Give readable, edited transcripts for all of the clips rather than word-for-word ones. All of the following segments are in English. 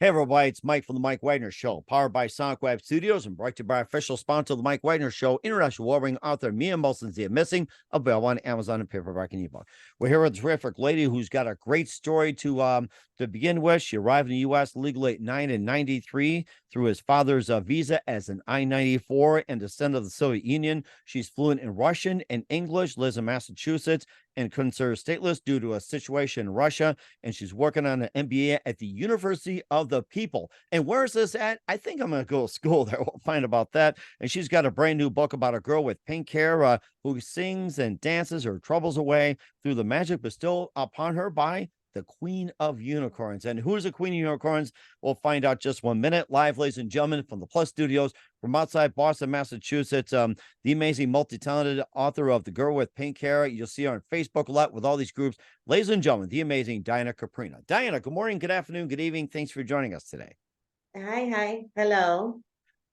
Hey, everybody, it's Mike from The Mike Wagner Show, powered by Sonic Web Studios and brought to you by official sponsor of The Mike Wagner Show, international warring author Mia Molson's The Missing, available on Amazon and paperback and ebook. We're here with a terrific lady who's got a great story to begin with. She arrived in the U.S. legally at 9 in 93 through his father's visa as an I-94 and descendant of the Soviet Union. She's fluent in Russian and English, lives in Massachusetts, and considered stateless due to a situation in Russia. And she's working on an MBA at the University of the People. And where is this at? I think I'm going to go to school there. We'll find about that. And she's got a brand new book about a girl with pink hair who sings and dances her troubles away through the magic bestowed upon her by the Queen of Unicorns. And who's the Queen of Unicorns? We'll find out just 1 minute. Live, ladies and gentlemen, from the Plus Studios from outside Boston, Massachusetts. The amazing, multi-talented author of The Girl with Pink Hair. You'll see her on Facebook a lot with all these groups. Ladies and gentlemen, the amazing Diana Kouprina. Diana, good morning, good afternoon, good evening. Thanks for joining us today. Hi. Hello.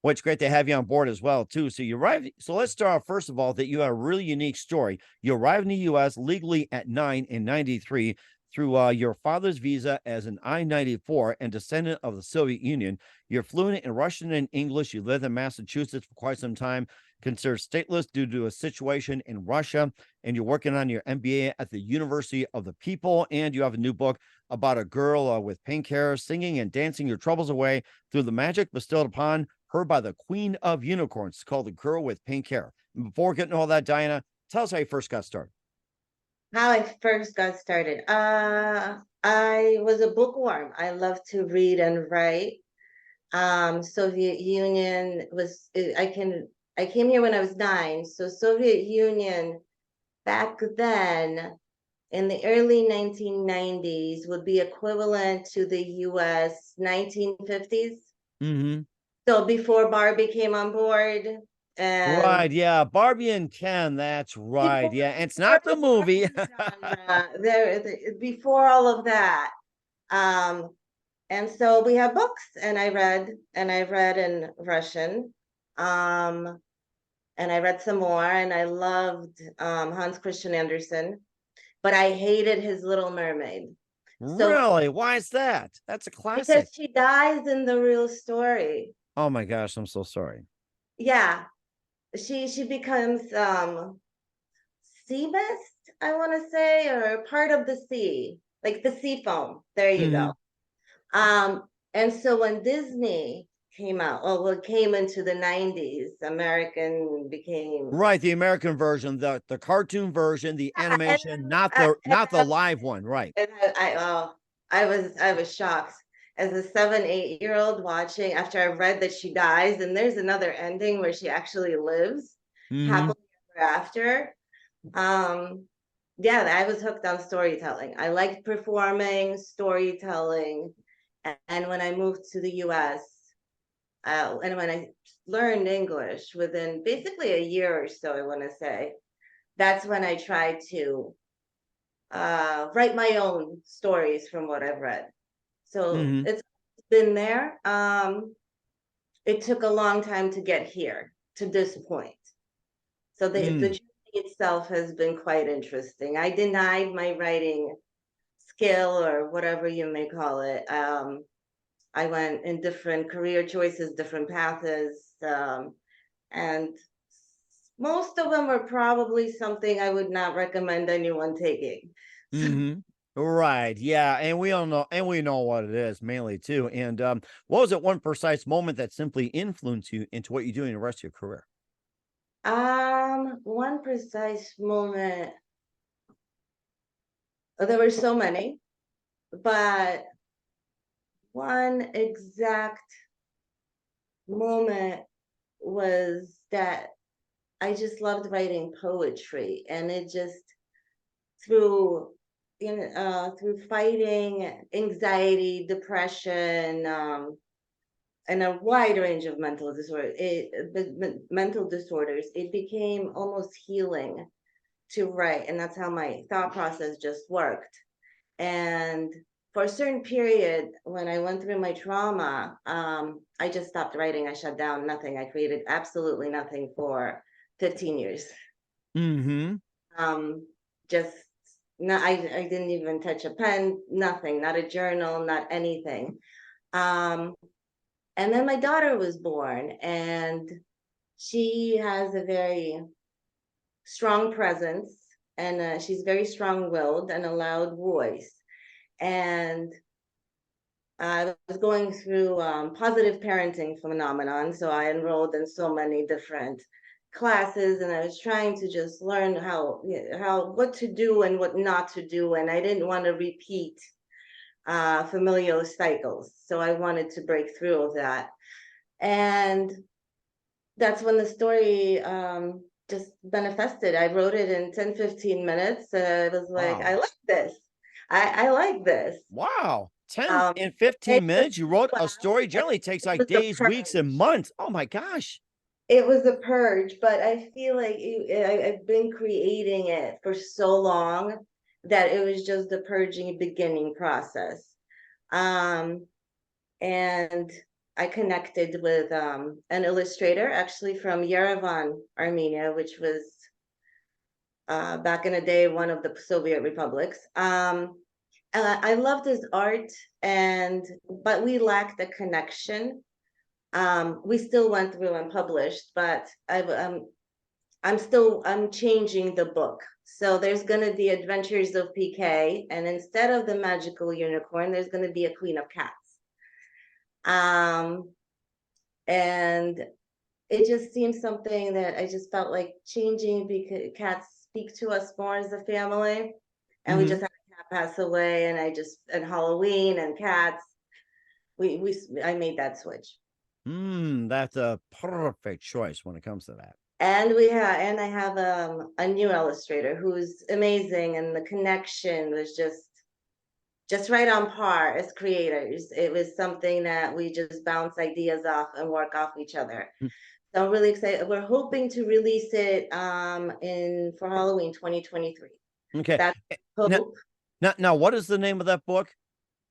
Well, it's great to have you on board as well, too. So you arrived. So let's start off, first of all, that you have a really unique story. You arrived in the U.S. legally at 9 in 93 through your father's visa as an I-94 and descendant of the Soviet Union. You're fluent in Russian and English. You lived in Massachusetts for quite some time, considered stateless due to a situation in Russia, and you're working on your MBA at the University of the People, and you have a new book about a girl with pink hair singing and dancing your troubles away through the magic bestowed upon her by the Queen of Unicorns. It's called The Girl with Pink Hair. And before getting all that, Diana, tell us how you first got started. How I first got started. I was a bookworm. I love to read and write. Soviet Union was I came here when I was 9. So Soviet Union back then in the early 1990s would be equivalent to the US 1950s. Mm-hmm. So before Barbie came on board and Right, yeah, Barbie and Ken, that's right. before Yeah, it's not the movie. before all of that. Um, and so we have books, and I read in Russian. And I read some more, and I loved Hans Christian Andersen, but I hated his Little Mermaid. So Really? Why is that? That's a because classic. she dies in the real story. Oh my gosh, I'm so sorry. Yeah, she becomes sea mist, I want to say, or part of the sea, like the sea foam. There you Mm-hmm. go. And so when Disney came out, well, it came into the 90s, American became Right, the American version, the cartoon version, the and animation, then not the live one, right? I was shocked as a 7, 8 year old watching after I read that she dies, and there's another ending where she actually lives Mm-hmm. happily ever after. Um, yeah, I was hooked on storytelling. I liked performing, storytelling. And when I moved to the US, and when I learned English within basically a year or so, I want to say, that's when I tried to write my own stories from what I've read. So Mm-hmm. it's been there. It took a long time to get here to this point. So the Mm. journey itself has been quite interesting. I denied my writing skill or whatever you may call it. I went in different career choices, different paths, and most of them were probably something I would not recommend anyone taking. So, Mm-hmm. Right. Yeah. And we all know, and we know what it is mainly too. And what was it one precise moment that simply influenced you into what you're doing the rest of your career? one precise moment. There were so many, but one exact moment was that I just loved writing poetry, and it just through through fighting anxiety, depression, and a wide range of mental disorders, it became almost healing to write, and that's how my thought process just worked. And for a certain period, when I went through my trauma, I just stopped writing. I shut down. Nothing. I created absolutely nothing for 15 years. Mm-hmm. Um, just no, I didn't even touch a pen, nothing, not a journal, not anything. And then my daughter was born, and she has a very strong presence, and she's very strong-willed and a loud voice. And I was going through positive parenting phenomenon, so I enrolled in so many different classes, and I was trying to just learn how what to do and what not to do, and I didn't want to repeat familial cycles, so I wanted to break through of that. And that's when the story just manifested. I wrote it in 10-15 minutes. I was like, I Wow. like this. I like this. Wow. 10 Um, and it 15 was minutes. You wrote a fast, story. and Generally it takes it like was the days, weeks, and purge. months. Oh my gosh. It was a purge, but I feel like I've been creating it for so long that it was just the purging beginning process. Um, and I connected with an illustrator actually from Yerevan, Armenia, which was back in the day one of the Soviet republics. And I loved his art, and but we lacked the connection. We still went through and published, but I'm changing the book. So there's going to be Adventures of PK, and instead of the magical unicorn, there's going to be a queen of cats. Um, and it just seems something that I just felt like changing because cats speak to us more as a family, and we Hmm. just had a cat pass away, and and Halloween and cats, I made that switch. That's a perfect choice when it comes to that. And I have a new illustrator who's amazing, and the connection was just right on par as creators. It was something that we just bounce ideas off and work off each other. Mm. So I'm really excited. We're hoping to release it in for Halloween 2023. Okay. That's Now, hope. now, what is the name of that book?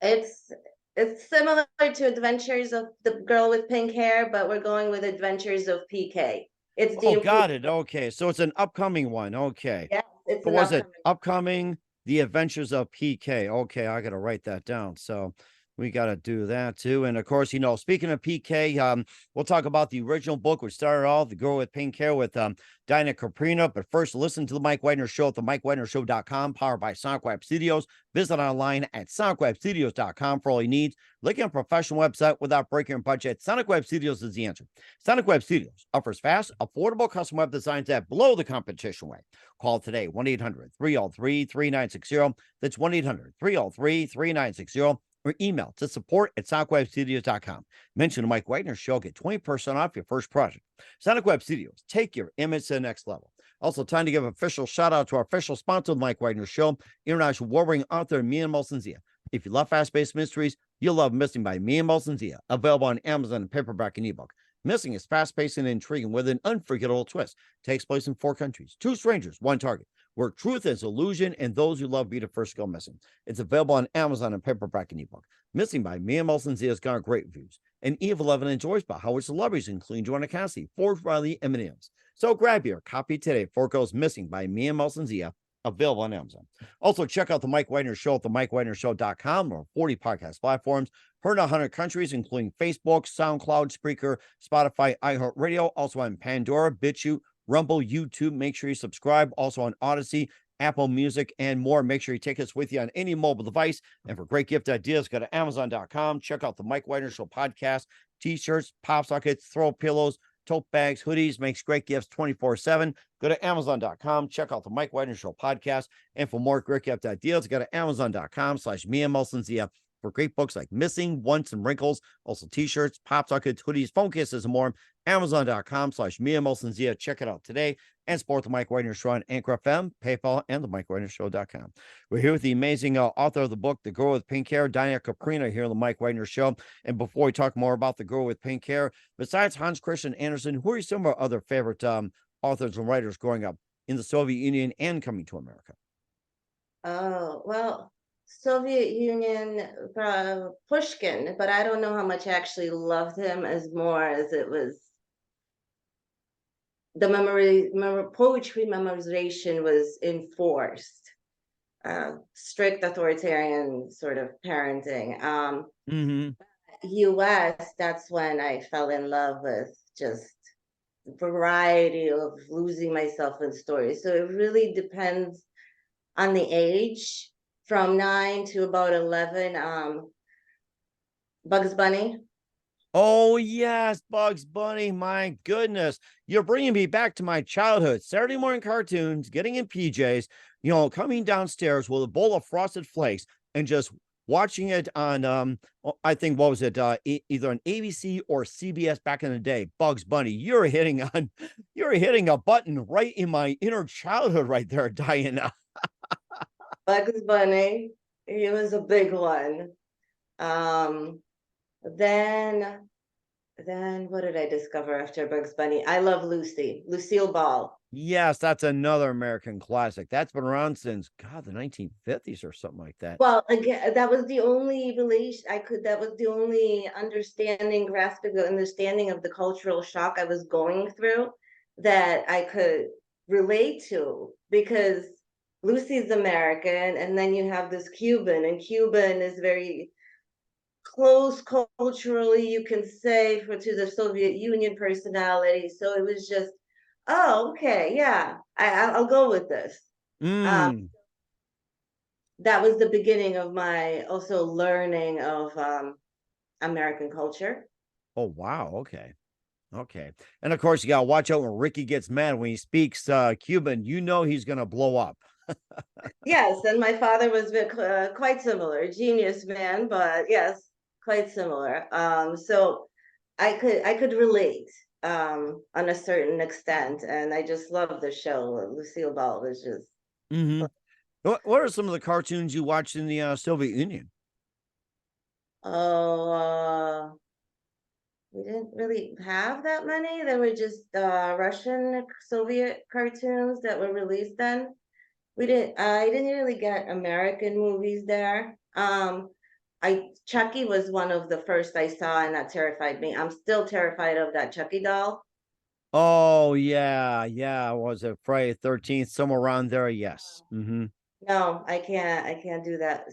It's it's similar to Adventures of the Girl with Pink Hair, but we're going with Adventures of PK. It's the Oh, improved. got it. Okay. So it's an upcoming one. Okay. Yes, it's So an was it upcoming. upcoming The Adventures of PK? Okay, I got to write that down. So we got to do that too. And of course, speaking of PK, we'll talk about the original book, which started off The Girl with Pink Hair with Diana Kouprina. But first, listen to the Mike Wagner Show at the MikeWagnerShow.com, powered by SonicWeb Studios. Visit online at SonicWebStudios.com for all you need. Looking at a professional website without breaking your budget, Sonic Web Studios is the answer. Sonic Web Studios offers fast, affordable custom web designs that blow the competition away. Call today, 1-800-303-3960. That's 1-800-303-3960. Or email to support@sonicwebstudios.com. Mention the Mike Wagner Show. Get 20% off your first project. Sonic Web Studios. Take your image to the next level. Also, time to give an official shout out to our official sponsor of the Mike Wagner Show, international warring author Mia Molson-Zia. If you love fast-paced mysteries, you'll love Missing by Mia Molson-Zia, available on Amazon in paperback and ebook. Missing is fast-paced and intriguing with an unforgettable twist. Takes place in 4 countries, 2 strangers, 1 target, where truth is illusion and those you love be the first to go missing. It's available on Amazon in paperback and ebook. Missing by Mia Molson-Zia has got great reviews. And Eve 11 enjoys by Howard celebrities, including Joanna Cassidy, Ford Riley, and M&M's. So grab your copy today before it goes missing by Mia Molson-Zia, available on Amazon. Also, check out the Mike Wagner Show at the MikeWagnerShow.com or 40 podcast platforms. Heard in 100 countries, including Facebook, SoundCloud, Spreaker, Spotify, iHeartRadio, also on Pandora, BitChute, Rumble, YouTube. Make sure you subscribe. Also on Odyssey, Apple Music, and more. Make sure you take us with you on any mobile device. And for great gift ideas, go to Amazon.com. Check out the Mike Wagner Show podcast, t-shirts, pop sockets, throw pillows, tote bags, hoodies, makes great gifts 24/7. Go to Amazon.com. Check out the Mike Wagner Show podcast. And for more great gift ideas, go to Amazon.com/Mia Molson-Zia for great books like Missing, Once, and Wrinkles. Also t-shirts, pop sockets, hoodies, phone cases, and more. Amazon.com/Mia Molson-Zia. Check it out today. And support the Mike Wagner Show on Anchor FM, PayPal, and the MikeWagnerShow.com. We're here with the amazing author of the book, The Girl with Pink Hair, Diana Kouprina, here on the Mike Wagner Show. And before we talk more about The Girl with Pink Hair, besides Hans Christian Andersen, who are some of our other favorite authors and writers growing up in the Soviet Union and coming to America? Oh, well, Soviet Union, Pushkin, but I don't know how much I actually loved him as more as it was the poetry memorization was enforced. Strict authoritarian sort of parenting. Mm-hmm. US, that's when I fell in love with just variety of losing myself in stories. So it really depends on the age, from 9 to about 11. Bugs Bunny. Oh, yes, Bugs Bunny. My goodness. You're bringing me back to my childhood. Saturday morning cartoons, getting in PJs, coming downstairs with a bowl of Frosted Flakes and just watching it on, I think, what was it? Either on ABC or CBS back in the day. Bugs Bunny. You're hitting a button right in my inner childhood right there, Diana. Bugs Bunny. He was a big one. Um, then what did I discover after Bugs Bunny? I love Lucy, Lucille Ball. Yes, that's another American classic. That's been around since, God, the 1950s or something like that. Well, again, that was the only relation I could, that was the only grasping the understanding of the cultural shock I was going through that I could relate to, because Lucy's American, and then you have this Cuban, and Cuban is very close culturally, you can say, to the Soviet Union personality. So it was just, oh, okay, yeah, I'll go with this. Um, Mm. that was the beginning of my also learning of American culture. Oh, wow. Okay. Okay. And of course, you got to watch out when Ricky gets mad when he speaks Cuban. He's going to blow up. Yes, and my father was quite similar, genius man, but yes, quite similar. So I could relate on a certain extent, and I just love the show. Lucille Ball was just, Hmm. What are some of the cartoons you watched in the Soviet Union? oh, we didn't really have that many. There were just Russian Soviet cartoons that were released then. I didn't really get American movies there. I Chucky was one of the first I saw, and that terrified me. I'm still terrified of that Chucky doll. Oh, yeah. Yeah. Was it Friday the 13th? Somewhere around there. Yes. Hmm. No, I can't do that.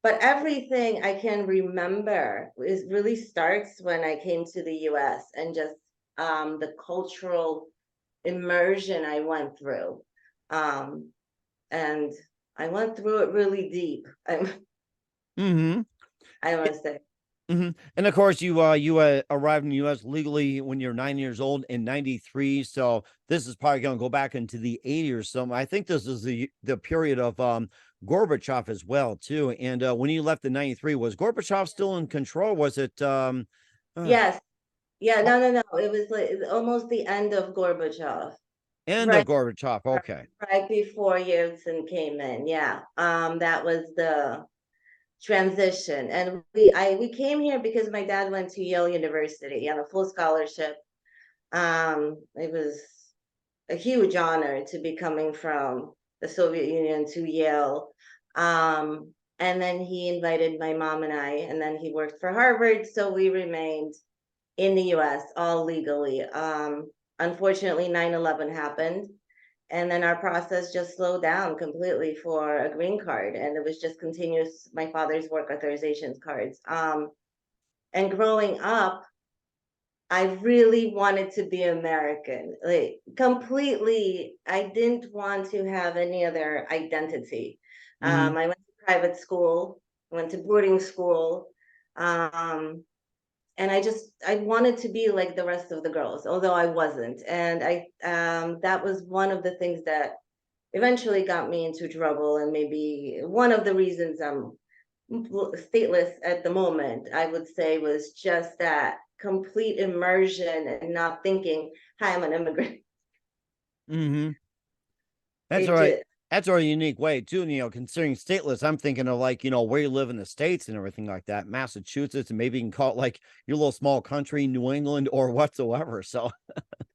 But everything I can remember is really starts when I came to the US, and just the cultural immersion I went through. Um, and I went through it really deep. Hmm. I must say. Hmm. And of course, you arrived in the U.S. legally when you're 9 years old in '93. So this is probably going to go back into the '80s or something. I think this is the period of Gorbachev as well too. And when you left in '93, was Gorbachev still in control? Was it uh, Yes. Yeah, oh, no. It was like almost the end of Gorbachev. end of Right, Gorbachev? Okay. right before Yeltsin came in. Yeah. That was the transition. And we came here because my dad went to Yale University on a full scholarship. It was a huge honor to be coming from the Soviet Union to Yale. And then he invited my mom and I, and then he worked for Harvard. So we remained in the US all legally. Unfortunately, 9/11 happened. And then our process just slowed down completely for a green card. And it was just continuous, my father's work authorizations cards. And growing up, I really wanted to be American, like completely. I didn't want to have any other identity. Hmm. I went to private school, went to boarding school, and I wanted to be like the rest of the girls, although I wasn't. And I that was one of the things that eventually got me into trouble, and maybe one of the reasons I'm stateless at the moment, I would say, was just that complete immersion and not thinking, hi, I'm an immigrant. Hmm. That's all It right. just, That's our unique way too. Considering stateless, I'm thinking of like, where you live in the States and everything like that, Massachusetts, and maybe you can call it like your little small country, New England or whatsoever. So,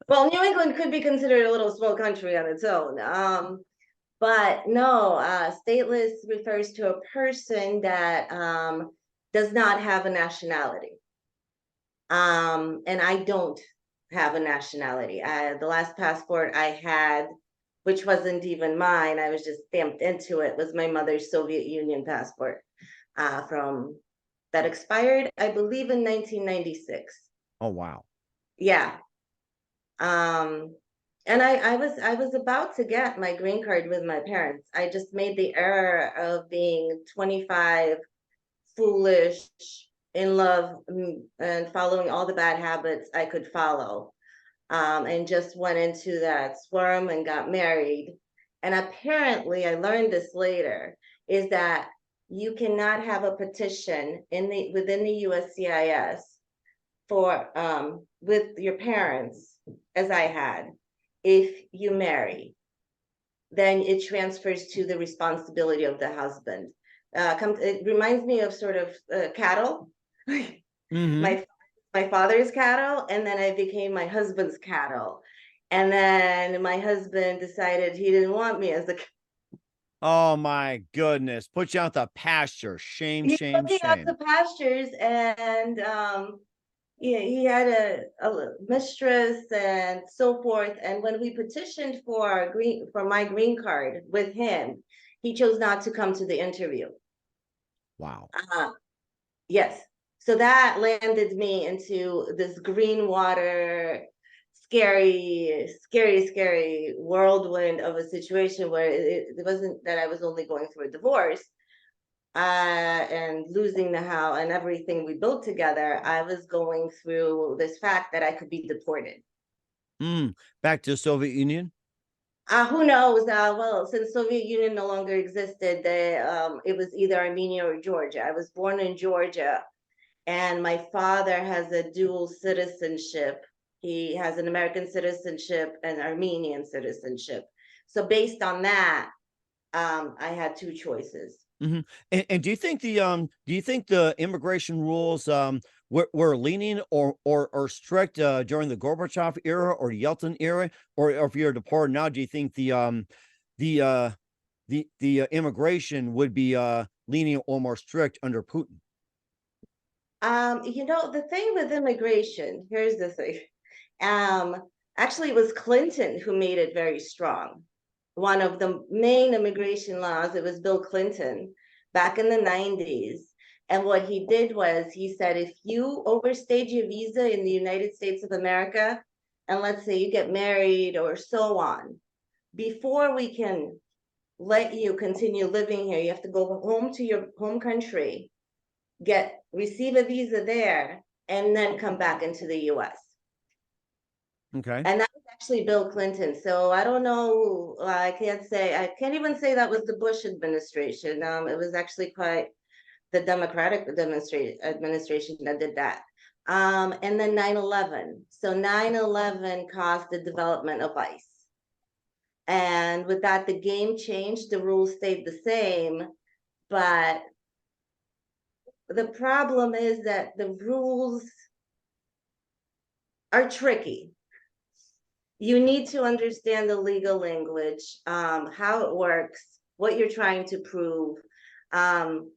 well, New England could be considered a little small country on its own. But no, stateless refers to a person that does not have a nationality. And I don't have a nationality. The last passport I had, which wasn't even mine, I was just stamped into it, was my mother's Soviet Union passport from that expired, I believe, in 1996. Oh, wow. Yeah. Um, and I was about to get my green card with my parents. I just made the error of being 25, foolish, in love, and following all the bad habits I could follow. And just went into that swarm and got married. And apparently, I learned this later, is that you cannot have a petition within the USCIS for with your parents, as I had. If you marry, then it transfers to the responsibility of the husband. It reminds me of sort of cattle. Mm-hmm. My father's cattle, and then I became my husband's cattle. And then my husband decided he didn't want me as the Oh my goodness. Put you out the pasture. Shame, he shame, put me out shame. to pastures, and yeah, he had a mistress and so forth. And when we petitioned for my green card with him, he chose not to come to the interview. Wow. Uh, Yes. So that landed me into this green water, scary, scary, scary whirlwind of a situation where it wasn't that I was only going through a divorce and losing the house and everything we built together. I was going through this fact that I could be deported. Back to the Soviet Union. Who knows? Well, since Soviet Union no longer existed, it was either Armenia or Georgia. I was born in Georgia, and my father has a dual citizenship. He has an American citizenship and Armenian citizenship. So based on that, I had two choices. Hmm. And do you think the immigration rules were lenient or strict during the Gorbachev era or the Yeltsin era, or if you're deported now, do you think the immigration would be lenient or more strict under Putin? The thing with immigration, here's the thing. Um, Actually, it was Clinton who made it very strong. One of the main immigration laws, it was Bill Clinton back in the 90s. And what he did was he said, if you overstayed your visa in the United States of America, and let's say you get married or so on, before we can let you continue living here, you have to go home to your home country, receive a visa there, and then come back into the US. Okay. And that was actually Bill Clinton. So I don't know. I can't even say that was the Bush administration. It was actually quite the Democratic administration that did that. And then 9/11. So 9/11 caused the development of ICE. And with that, the game changed. The rules stayed the same. But the problem is that the rules are tricky. You need to understand the legal language, how it works, what you're trying to prove. Um,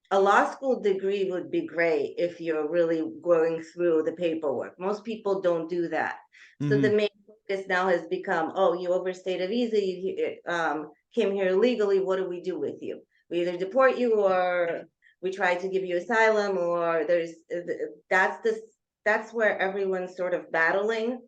a law school degree would be great if you're really going through the paperwork. Most people don't do that. So the Hmm. main focus now has become, oh, you overstayed a visa, you came here illegally, what do we do with you? We either deport you or we try to give you asylum, or that's this that's where everyone's sort of battling,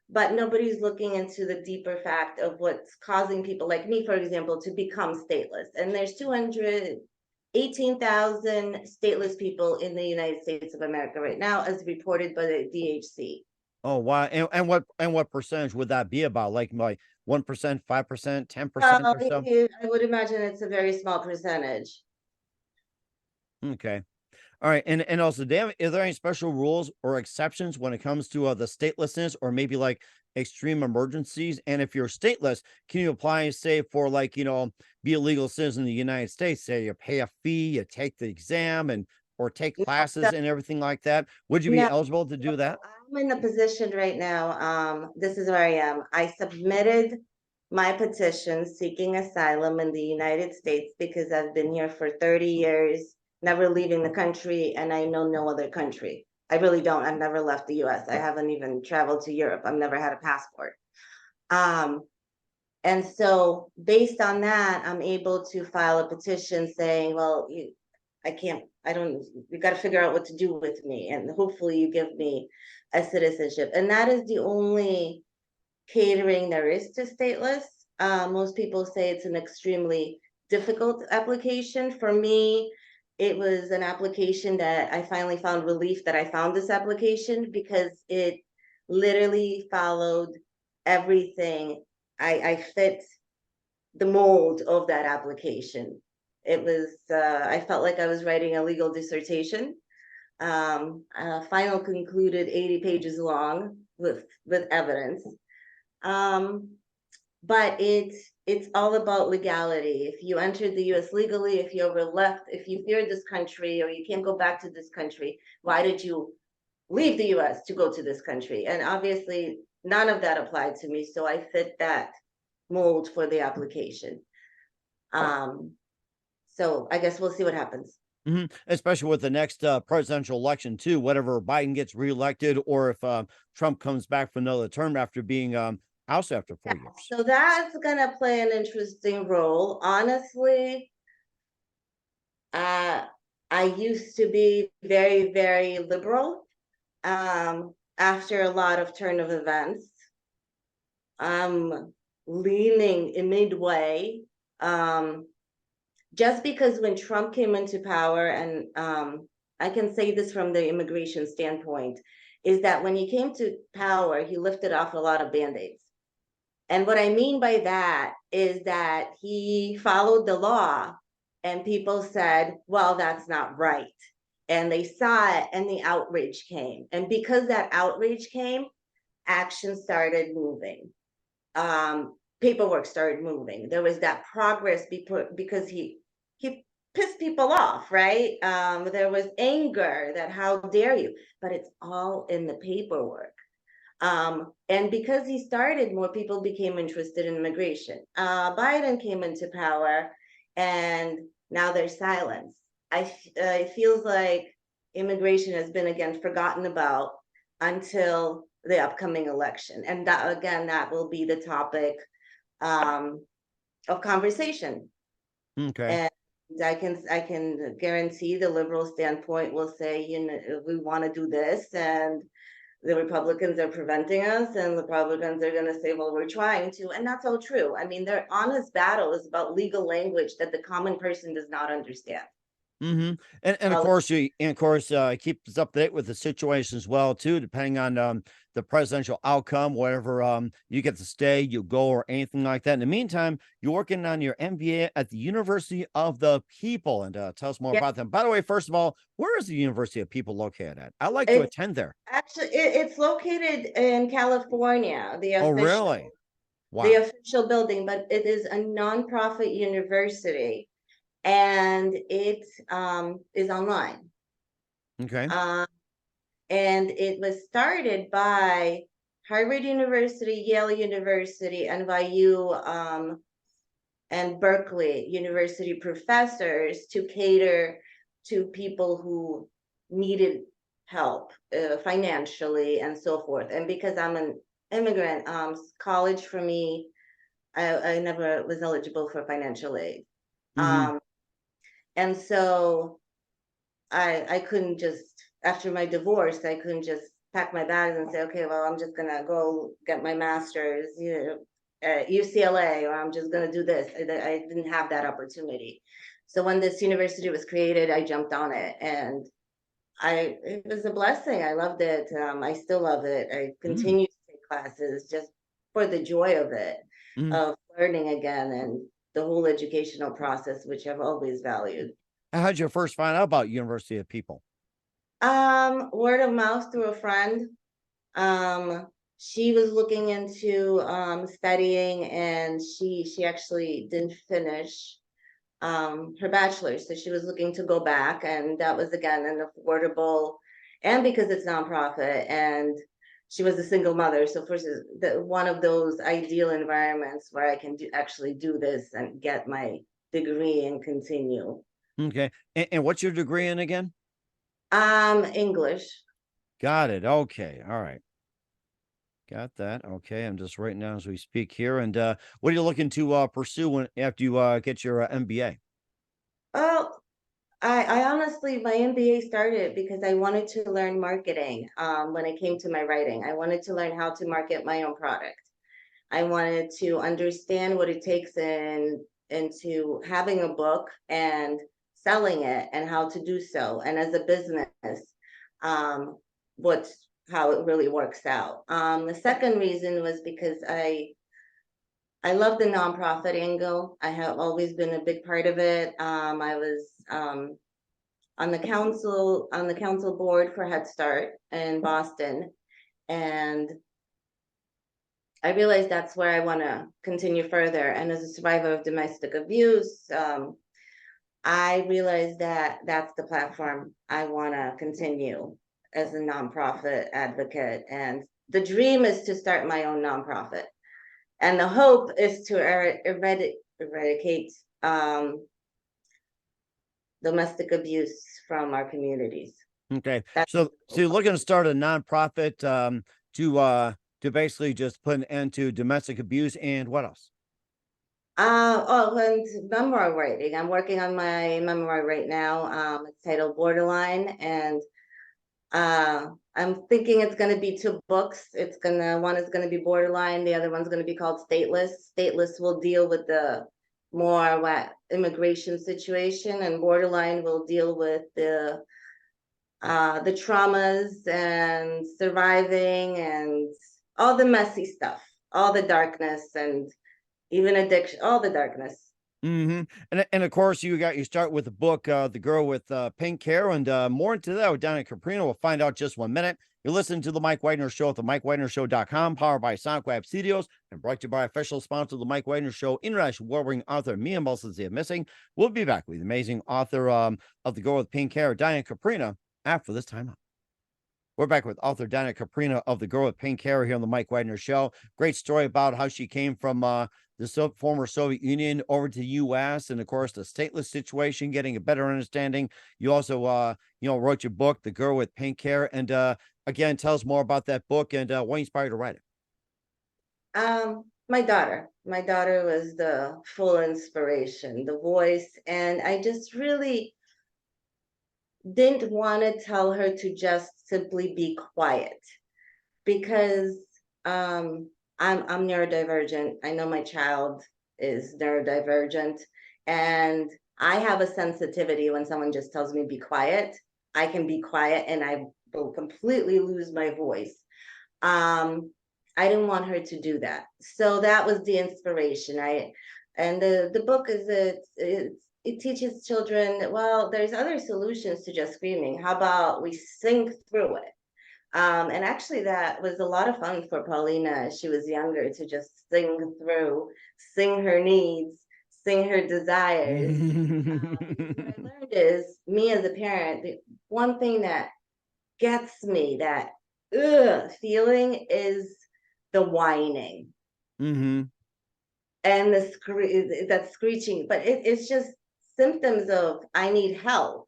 but nobody's looking into the deeper fact of what's causing people like me, for example, to become stateless. And there's 218,000 stateless people in the United States of America right now, as reported by the DHC. Oh wow. And what percentage would that be about? Like 1%, 5%, 10% Well, or so? I would imagine it's a very small percentage. Okay. All right, and also, damn, are there any special rules or exceptions when it comes to the statelessness or maybe like extreme emergencies? And if you're stateless, can you apply, say, for like be a legal citizen in the United States? Say you pay a fee, you take the exam, and or take No, classes and everything like that. Would you be no, eligible to do that? I'm in a position right now. This is where I am. I submitted my petition seeking asylum in the United States because I've been here for 30 years, never leaving the country, and I know no other country. I really don't. I've never left the US. I haven't even traveled to Europe. I've never had a passport. Um, and so based on that, I'm able to file a petition saying, well, you got to figure out what to do with me. And hopefully you give me a citizenship. And that is the only catering there is to stateless. Most people say it's an extremely difficult application. For me, it was an application that I finally found relief that I found this application, because it literally followed everything. I fit the mold of that application. It was, I felt like I was writing a legal dissertation. Final concluded 80 pages long with evidence. But it's all about legality. If you entered the US legally, if you ever left, if you feared this country or you can't go back to this country, why did you leave the US to go to this country? And obviously none of that applied to me. So I fit that mold for the application. So I guess we'll see what happens. Especially with the next presidential election, too, whatever Biden gets reelected, or if Trump comes back for another term after being ousted after 4 years. So that's gonna play an interesting role. Honestly, I used to be very, very liberal. After a lot of turn of events, I'm leaning in midway. Just because when Trump came into power, and I can say this from the immigration standpoint, is that when he came to power, he lifted off a lot of band-aids. And what I mean by that is that he followed the law, and people said, well, that's not right. And they saw it, and the outrage came. And because that outrage came, action started moving. Paperwork started moving. There was that progress because he pissed people off, right? There was anger that how dare you, but it's all in the paperwork. And because he started, more people became interested in immigration. Biden came into power, and now there's silence. It feels like immigration has been again forgotten about until the upcoming election, and that again, that will be the topic of conversation. Okay. And I can guarantee the liberal standpoint will say, you know, we want to do this, and the Republicans are preventing us, and the Republicans are going to say, well, we're trying to. And that's all true. I mean, their honest battle is about legal language that the common person does not understand. And of course, keep us up to date with the situation as well, too, depending on the presidential outcome, whatever you get to stay, you go, or anything like that. In the meantime, you're working on your MBA at the University of the People, and tell us more Yeah, about them. By the way, first of all, where is the University of People located at? I like to it's attend there. actually it's located in California, Oh, really? the Wow. official building, but it is a nonprofit university, and it is online. Okay. Um, and it was started by Harvard University, Yale University, NYU, and Berkeley University professors to cater to people who needed help financially and so forth. And because I'm an immigrant, college for me, I never was eligible for financial aid. Mm-hmm. Um, and so I couldn't just, after my divorce, I couldn't just pack my bags and say, okay, well, I'm just gonna go get my master's, you know, at UCLA, or I'm just gonna do this. I didn't have that opportunity. So when this university was created, I jumped on it, and it was a blessing. I loved it. I still love it. I Mm-hmm. continue to take classes just for the joy of it, Mm-hmm. of learning again, and the whole educational process, which I've always valued. How'd you first find out about University of People? Word of mouth through a friend. Um, she was looking into studying, and she actually didn't finish her bachelor's, so she was looking to go back, and that was again an affordable, and because it's nonprofit, and she was a single mother, so first is one of those ideal environments where I can actually do this and get my degree and continue. Okay. And what's your degree in again? English. Got it. Okay. All right. Got that. Okay. I'm just writing down as we speak here. And what are you looking to pursue after you get your MBA? Oh, I honestly, my MBA started because I wanted to learn marketing. When it came to my writing, I wanted to learn how to market my own product. I wanted to understand what it takes into having a book and selling it and how to do so. And as a business, um, what's how it really works out. The second reason was because I love the nonprofit angle. I have always been a big part of it. I was on the council board for Head Start in Boston, and I realized that's where I want to continue further. And as a survivor of domestic abuse, I realized that that's the platform I want to continue as a nonprofit advocate. And the dream is to start my own nonprofit. And the hope is to eradicate domestic abuse from our communities. Okay. That's So you're looking to start a nonprofit to basically just put an end to domestic abuse and what else? and memoir writing. I'm working on my memoir right now. It's titled Borderline, and I'm thinking it's gonna be two books. One is gonna be Borderline, the other one's gonna be called Stateless. Stateless will deal with the more what immigration situation, and Borderline will deal with the traumas and surviving and all the messy stuff, all the darkness and even addiction, all the darkness. Mm-hmm. And of course you start with the book, The Girl with Pink Hair, and more into that with Diana Kouprina. We'll find out just 1 minute. You're listening to the Mike Wagner Show at the MikeWagnerShow.com, powered by SoundCloud Studios, and brought to you by official sponsor of the Mike Wagner Show, international award-winning author Mia Molson Missing. We'll be back with the amazing author of The Girl with Pink Hair, Diana Kouprina, after this time out. We're back with author Diana Kouprina of The Girl with Pink Hair here on the Mike Wagner Show. Great story about how she came from the former Soviet Union over to the U.S. and, of course, the stateless situation, getting a better understanding. You also, wrote your book, The Girl with Pink Hair. And again, tell us more about that book and what inspired you to write it. My daughter was the full inspiration, the voice, and I just really didn't want to tell her to just simply be quiet because I'm neurodivergent. I know my child is neurodivergent, and I have a sensitivity when someone just tells me be quiet. I can be quiet and I will completely lose my voice. I didn't want her to do that. So that was the inspiration. And the book is it teaches children that, well, there's other solutions to just screaming. How about we sing through it? And actually, that was a lot of fun for Paulina as she was younger to just sing through, sing her needs, sing her desires. Because what I learned is, me as a parent, the one thing that gets me, that feeling, is the whining Mm-hmm. and that screeching. But it's just symptoms of I need help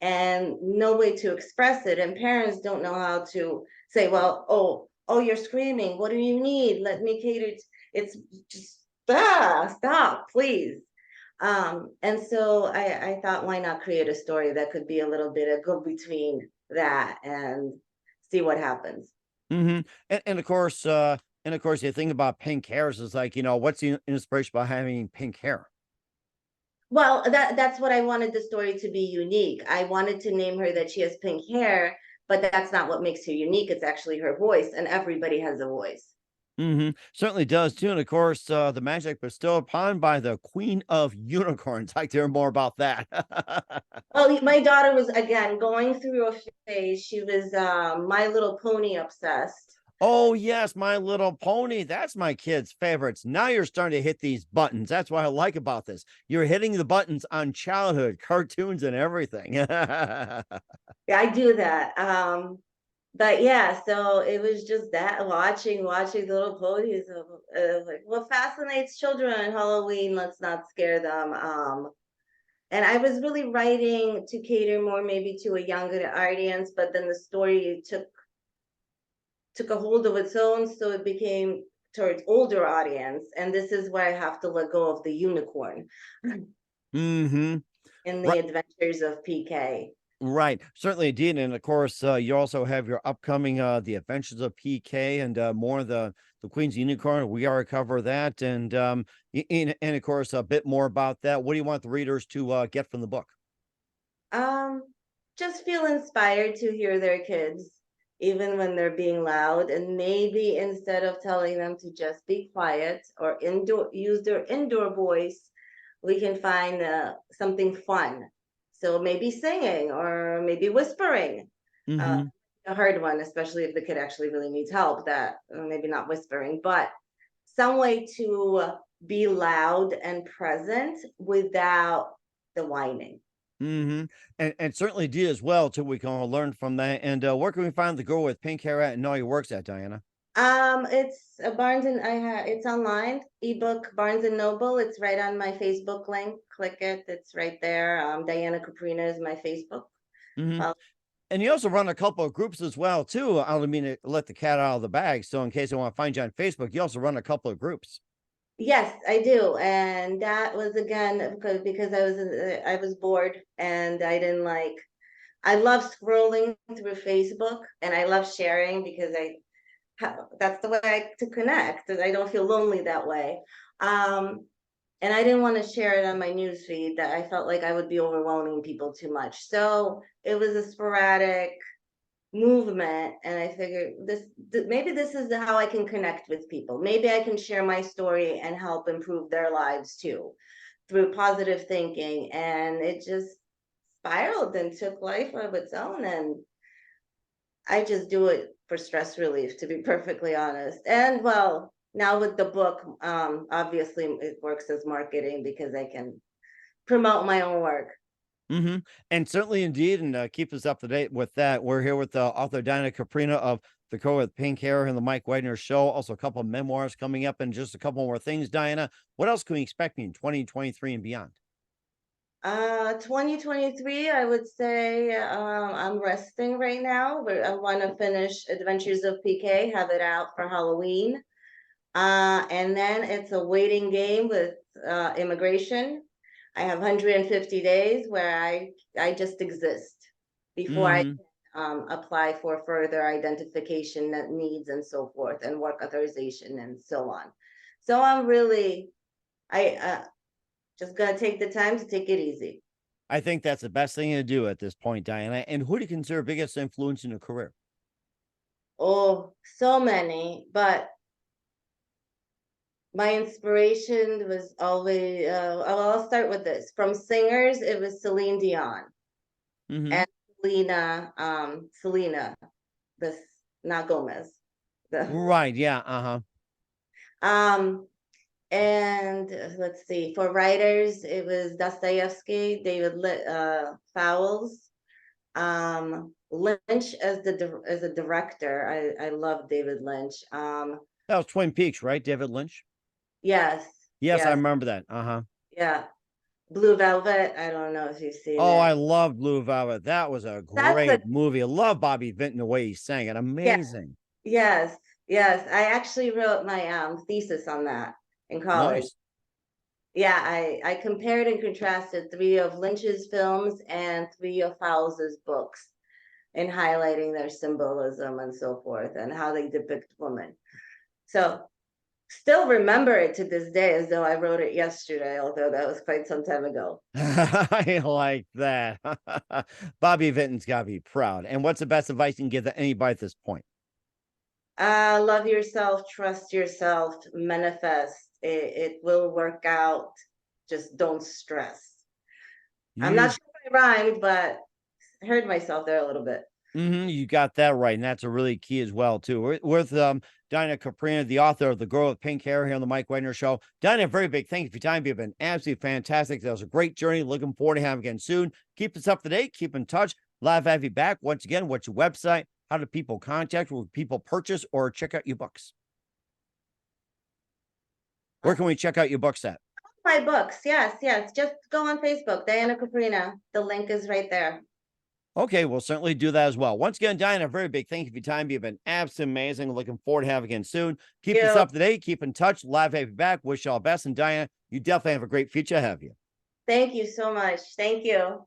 and no way to express it. And parents don't know how to say, well, oh, you're screaming. What do you need? Let me cater. It's just stop, please. And so I thought, why not create a story that could be a little bit of go between that and see what happens. Mm-hmm. And of course, the thing about pink hairs is like, what's the inspiration about having pink hair? Well, that's what I wanted the story to be unique. I wanted to name her that she has pink hair, but that's not what makes her unique. It's actually her voice, and everybody has a voice. Mm-hmm. Certainly does too. And of course, the magic bestowed upon by the Queen of Unicorns. I'd like to hear more about that. Well, my daughter was again going through a phase. She was My Little Pony obsessed. Oh, yes, My Little Pony. That's my kid's favorites. Now you're starting to hit these buttons. That's what I like about this. You're hitting the buttons on childhood cartoons and everything. Yeah, I do that. But yeah, so it was just that watching the little ponies. Like, what fascinates children on Halloween? Let's not scare them. And I was really writing to cater more maybe to a younger audience, but then the story took a hold of its own, so it became towards older audience. And this is where I have to let go of the unicorn. Mm-hmm. in the Right. adventures of PK. Right. Certainly indeed. And of course, you also have your upcoming The Adventures of PK and more of the Queen's Unicorn. We already cover that. And and of course, a bit more about that. What do you want the readers to get from the book? Um, just feel inspired to hear their kids, even when they're being loud. And maybe instead of telling them to just be quiet or use their indoor voice, we can find something fun. So maybe singing or maybe whispering. Uh, Mm-hmm. a hard one, especially if the kid actually really needs help, that maybe not whispering, but some way to be loud and present without the whining. Mm-hmm. And certainly did as well, too. We can all learn from that. And where can we find the girl with pink hair at and all your works at, Diana? It's a Barnes and it's online, ebook Barnes and Noble. It's right on my Facebook link. Click it. It's right there. Diana Kouprina is my Facebook. Mm-hmm. Well, And you also run a couple of groups as well, too. I don't mean to let the cat out of the bag. So in case I want to find you on Facebook, you also run a couple of groups. yes, I do, and that was again because I was bored and I didn't like. I love scrolling through Facebook and I love sharing because that's the way to connect. I don't feel lonely that way. Um, and I didn't want to share it on my news feed that I felt like I would be overwhelming people too much. So it was a sporadic movement, and I figured maybe this is how I can connect with people. Maybe I can share my story and help improve their lives too through positive thinking. And it just spiraled and took life of its own. And I just do it for stress relief, to be perfectly honest. And well, now with the book, obviously it works as marketing because I can promote my own work. Mm-hmm. And certainly indeed, and keep us up to date with that. We're here with author Diana Kouprina of The Girl with Pink Hair and the Mike Wagner Show. Also, a couple of memoirs coming up and just a couple more things, Diana. What else can we expect in 2023 and beyond? 2023, I would say I'm resting right now, but I want to finish Adventures of PK, have it out for Halloween. And then it's a waiting game with immigration. I have 150 days where I just exist before I Mm-hmm. apply for further identification needs and so forth, and work authorization and so on. So I'm really, I just gonna take the time to take it easy. I think that's the best thing to do at this point, Diana. And who do you consider biggest influence in your career? Oh, so many, but my inspiration was always, I'll start with this. From singers, it was Celine Dion Mm-hmm. and Selena, this not Gomez. The Right. Yeah. Uh-huh. um and let's see, for writers, it was Dostoevsky, Fowles, Lynch as as a director. I love David Lynch. That was Twin Peaks, right? David Lynch. Yes, Yes, I yes, remember that. Uh-huh. yeah. Blue Velvet. I don't know if you've seen Oh, it. I love Blue Velvet. That was a That's a great movie. I love Bobby Vinton the way he sang it. yeah, Amazing. yes, yes. I actually wrote my thesis on that in college. Nice. Yeah, I compared and contrasted three of Lynch's films and three of Fowles's books in highlighting their symbolism and so forth and how they depict women. So still remember it to this day as though I wrote it yesterday, although that was quite some time ago. I like that. Bobby Vinton's got to be proud. And what's the best advice you can give to anybody at this point? Love yourself, trust yourself, manifest. It will work out. Just don't stress. I'm not You, sure if I rhymed, but I heard myself there a little bit. you got that right. And that's a really key as well, too. We're with Diana Kouprina, the author of The Girl with Pink Hair here on the Mike Wagner Show. Diana, a very big thank you for your time. You've been absolutely fantastic. That was a great journey. Looking forward to having you again soon. Keep us up to date. Keep in touch. Live have you back. Once again, what's your website? How do people contact? Will people purchase or check out your books? Where can we check out your books at? My books, yes, yes. Just go on Facebook, Diana Kouprina. The link is right there. Okay, we'll certainly do that as well. Once again, Diana, a very big thank you for your time. You've been absolutely amazing. Looking forward to having you again soon. Keep us You. up to date. Keep in touch. Live have you back. Wish you all the best. And Diana, you definitely have a great future ahead of you. Thank you so much. Thank you.